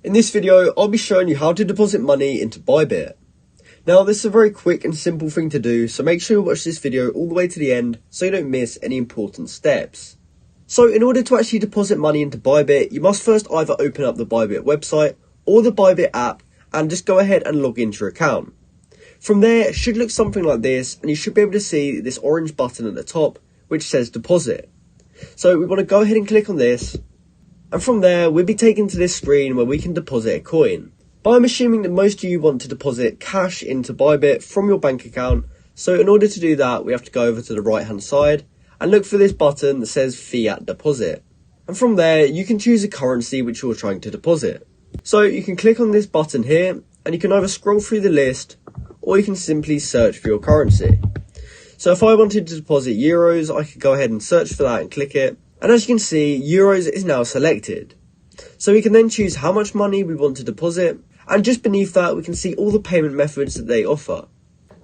In this video, I'll be showing you how to deposit money into Bybit. Now, this is a very quick and simple thing to do, so make sure you watch this video all the way to the end so you don't miss any important steps. So in order to actually deposit money into Bybit, you must first either open up the Bybit website or the Bybit app and just go ahead and log into your account. From there, it should look something like this, and you should be able to see this orange button at the top which says deposit. So we want to go ahead and click on this, and from there we'll be taken to this screen where we can deposit a coin. But I'm assuming that most of you want to deposit cash into Bybit from your bank account, so in order to do that we have to go over to the right hand side and look for this button that says fiat deposit. And from there you can choose a currency which you're trying to deposit. So you can click on this button here and you can either scroll through the list or you can simply search for your currency. So if I wanted to deposit euros, I could go ahead and search for that and click it. And as you can see, euros is now selected. So we can then choose how much money we want to deposit, and just beneath that we can see all the payment methods that they offer.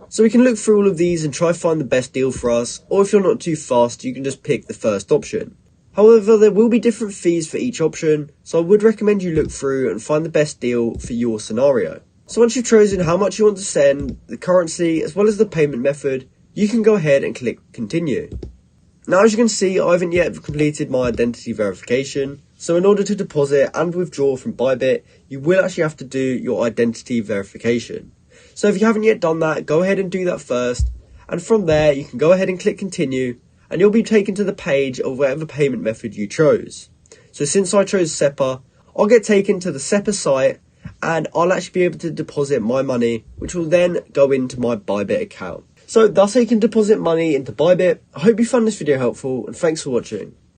So we can look through all of these and try to find the best deal for us, or if you're not too fast, you can just pick the first option. However, there will be different fees for each option, so I would recommend you look through and find the best deal for your scenario. So once you've chosen how much you want to send, the currency, as well as the payment method, you can go ahead and click continue. Now, as you can see, I haven't yet completed my identity verification. So in order to deposit and withdraw from Bybit, you will actually have to do your identity verification. So if you haven't yet done that, go ahead and do that first. And from there, you can go ahead and click continue, and you'll be taken to the page of whatever payment method you chose. So since I chose SEPA, I'll get taken to the SEPA site, and I'll actually be able to deposit my money, which will then go into my Bybit account. So that's how you can deposit money into Bybit. I hope you found this video helpful, and thanks for watching.